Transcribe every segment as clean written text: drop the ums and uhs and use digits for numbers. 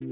It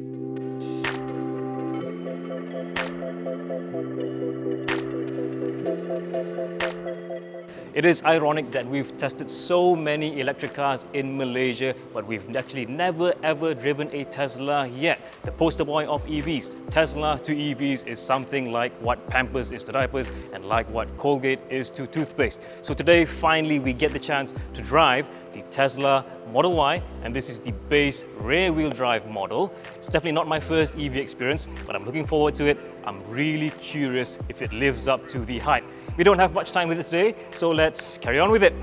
is ironic that we've tested so many electric cars in Malaysia, but we've actually never ever driven a Tesla yet. The poster boy of EVs, Tesla to EVs is something like what Pampers is to diapers and like what Colgate is to toothpaste. So today, finally, we get the chance to drive the Tesla Model Y, and this is the base rear-wheel drive model. It's definitely not my first EV experience, but I'm looking forward to it. I'm really curious if it lives up to the hype. We don't have much time with it today, so let's carry on with it.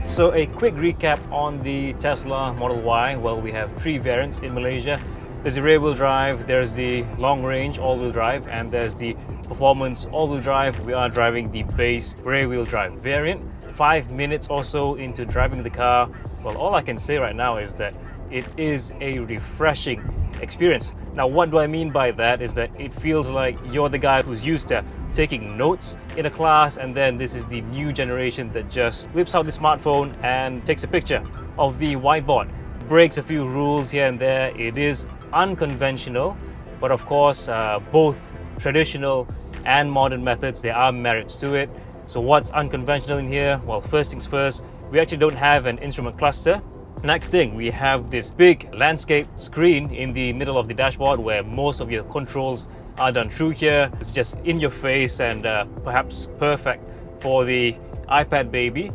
So a quick recap on the Tesla Model Y. Well, we have three variants in Malaysia. There's the rear-wheel drive, there's the long-range all-wheel drive, and there's the performance all-wheel drive. We are driving the base rear-wheel drive variant. 5 minutes or so into driving the car, well, all I can say right now is that it is a refreshing experience. Now, what do I mean by that is that it feels like you're the guy who's used to taking notes in a class, and then this is the new generation that just whips out the smartphone and takes a picture of the whiteboard. Breaks a few rules here and there. It is unconventional, but of course, both traditional and modern methods, there are merits to it. So what's unconventional in here? Well, first things first, we actually don't have an instrument cluster. Next thing, we have this big landscape screen in the middle of the dashboard where most of your controls are done through here. It's just in your face and perhaps perfect for the iPad baby.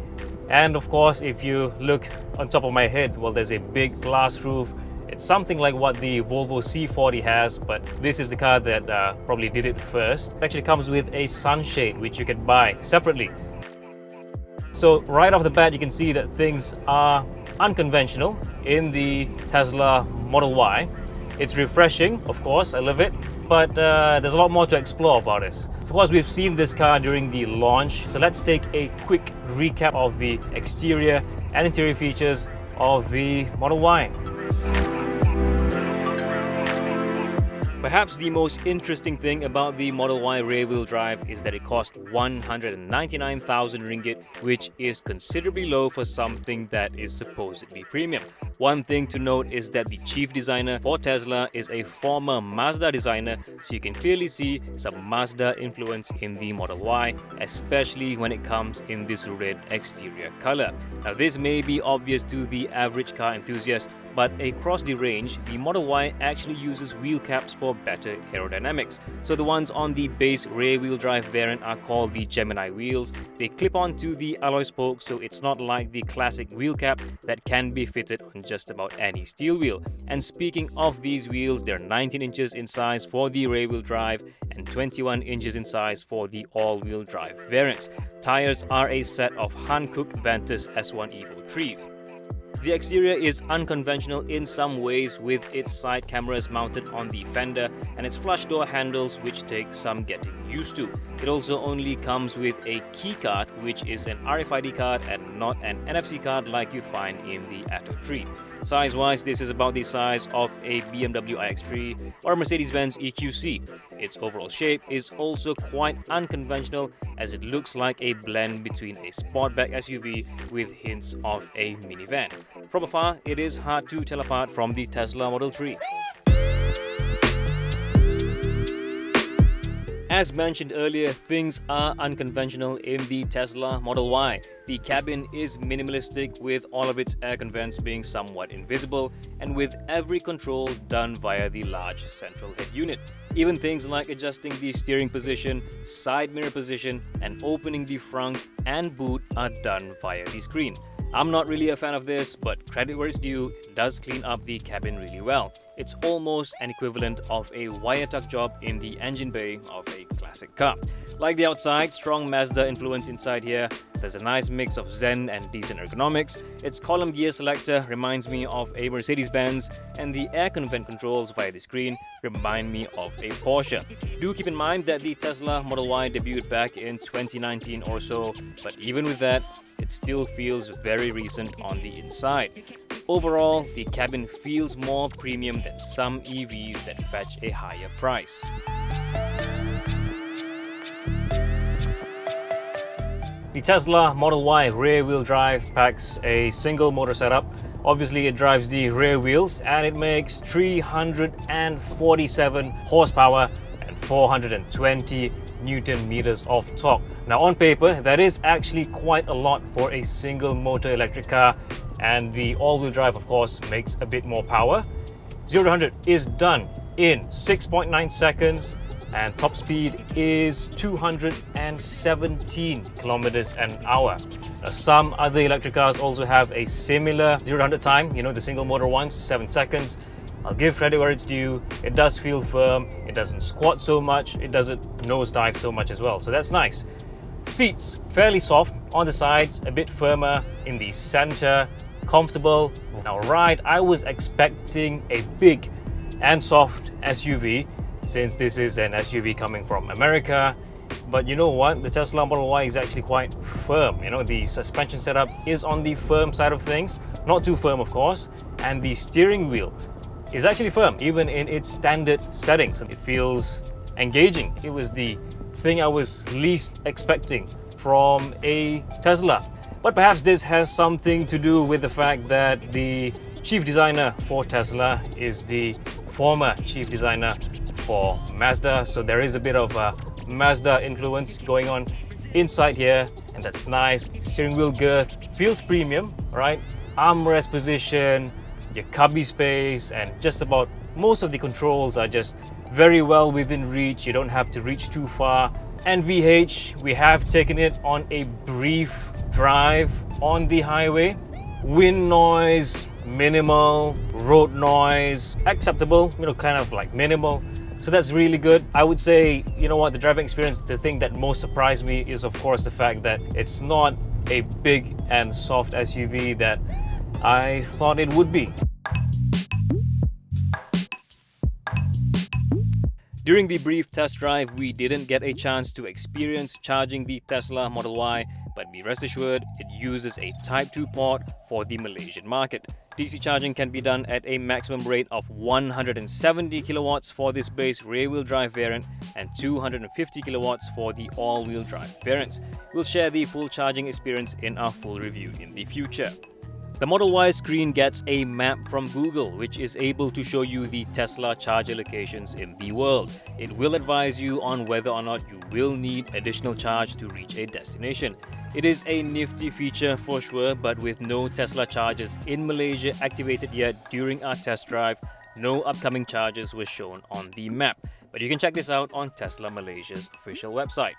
And of course, if you look on top of my head, well, there's a big glass roof. It's something like what the Volvo C40 has, but this is the car that probably did it first. It actually comes with a sunshade, which you can buy separately. So right off the bat, you can see that things are unconventional in the Tesla Model Y. It's refreshing, of course, I love it, but there's a lot more to explore about this. Of course, we've seen this car during the launch, so let's take a quick recap of the exterior and interior features of the Model Y. Perhaps the most interesting thing about the Model Y rear-wheel drive is that it costs 199,000 ringgit, which is considerably low for something that is supposedly premium. One thing to note is that the chief designer for Tesla is a former Mazda designer, so you can clearly see some Mazda influence in the Model Y, especially when it comes in this red exterior color. Now, this may be obvious to the average car enthusiast, but across the range, the Model Y actually uses wheel caps for better aerodynamics. So the ones on the base rear-wheel drive variant are called the Gemini wheels. They clip onto the alloy spoke, so it's not like the classic wheel cap that can be fitted on just about any steel wheel. And speaking of these wheels, they're 19 inches in size for the rear-wheel drive and 21 inches in size for the all-wheel drive variants. Tires are a set of Hankook Ventus S1 Evo 3s. The exterior is unconventional in some ways, with its side cameras mounted on the fender and its flush door handles, which take some getting used to. It also only comes with a key card, which is an RFID card and not an NFC card like you find in the Atto 3. Size-wise, this is about the size of a BMW iX3 or a Mercedes-Benz EQC. Its overall shape is also quite unconventional, as it looks like a blend between a sportback SUV with hints of a minivan. From afar, it is hard to tell apart from the Tesla Model 3. As mentioned earlier, things are unconventional in the Tesla Model Y. The cabin is minimalistic, with all of its air vents being somewhat invisible, and with every control done via the large central head unit. Even things like adjusting the steering position, side mirror position, and opening the front and boot are done via the screen. I'm not really a fan of this, but credit where it's due, it does clean up the cabin really well. It's almost an equivalent of a wire tuck job in the engine bay of a classic car. Like the outside, strong Mazda influence inside here. There's a nice mix of zen and decent ergonomics. Its column gear selector reminds me of a Mercedes-Benz, and the air vent controls via the screen remind me of a Porsche. Do keep in mind that the Tesla Model Y debuted back in 2019 or so, but even with that, it still feels very recent on the inside. Overall, the cabin feels more premium than some EVs that fetch a higher price. The Tesla Model Y rear-wheel drive packs a single motor setup. Obviously, it drives the rear wheels and it makes 347 horsepower and 420 Newton meters of torque. Now, on paper, that is actually quite a lot for a single motor electric car, and the all-wheel drive, of course, makes a bit more power. 0 to 100 is done in 6.9 seconds. And top speed is 217 kilometers an hour. Now, some other electric cars also have a similar 0 to 100 time, the single motor ones, 7 seconds. I'll give credit where it's due. It does feel firm, it doesn't squat so much, it doesn't nosedive so much as well, so that's nice. Seats, fairly soft on the sides, a bit firmer in the center, comfortable. Now ride, I was expecting a big and soft SUV, since this is an SUV coming from America. But you know what? The Tesla Model Y is actually quite firm. The suspension setup is on the firm side of things. Not too firm, of course. And the steering wheel is actually firm, even in its standard settings. It feels engaging. It was the thing I was least expecting from a Tesla. But perhaps this has something to do with the fact that the chief designer for Tesla is the former chief designer for Mazda, so there is a bit of a Mazda influence going on inside here, and that's nice. Steering wheel girth feels premium, right? Armrest position, your cubby space, and just about most of the controls are just very well within reach. You don't have to reach too far. And VH, we have taken it on a brief drive on the highway. Wind noise, minimal. Road noise, acceptable, kind of like minimal. So that's really good. I would say, the driving experience, the thing that most surprised me is, of course, the fact that it's not a big and soft SUV that I thought it would be. During the brief test drive, we didn't get a chance to experience charging the Tesla Model Y, but be rest assured, it uses a Type 2 port for the Malaysian market. DC charging can be done at a maximum rate of 170 kilowatts for this base rear-wheel drive variant and 250 kilowatts for the all-wheel drive variants. We'll share the full charging experience in our full review in the future. The Model Y screen gets a map from Google, which is able to show you the Tesla charger locations in the world. It will advise you on whether or not you will need additional charge to reach a destination. It is a nifty feature for sure, but with no Tesla chargers in Malaysia activated yet during our test drive, no upcoming chargers were shown on the map. But you can check this out on Tesla Malaysia's official website.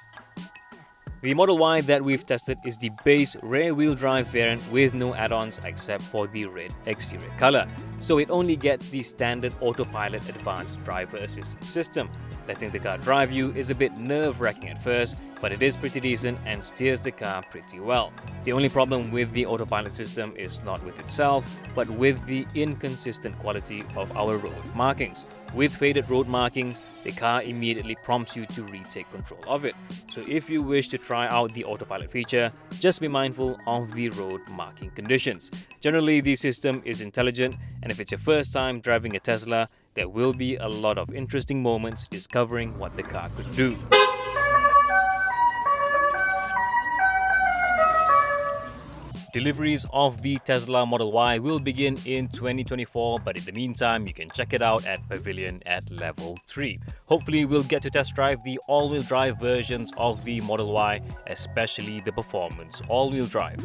The Model Y that we've tested is the base rear-wheel drive variant with no add-ons except for the red exterior color. So it only gets the standard Autopilot Advanced Driver Assist system. Letting the car drive you is a bit nerve-wracking at first, but it is pretty decent and steers the car pretty well. The only problem with the autopilot system is not with itself, but with the inconsistent quality of our road markings. With faded road markings, the car immediately prompts you to retake control of it. So if you wish to try out the autopilot feature, just be mindful of the road marking conditions. Generally, the system is intelligent, and if it's your first time driving a Tesla, there will be a lot of interesting moments discovering what the car could do. Deliveries of the Tesla Model Y will begin in 2024, but in the meantime, you can check it out at Pavilion at Level 3. Hopefully, we'll get to test drive the all-wheel drive versions of the Model Y, especially the performance all-wheel drive.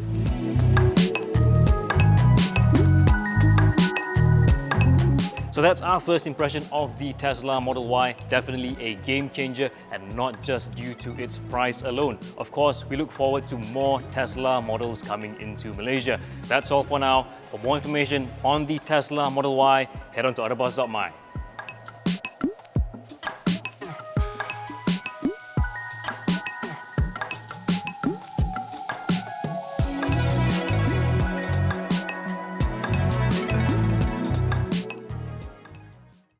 So that's our first impression of the Tesla Model Y. Definitely a game changer, and not just due to its price alone. Of course, we look forward to more Tesla models coming into Malaysia. That's all for now. For more information on the Tesla Model Y, head on to AutoBuzz.my.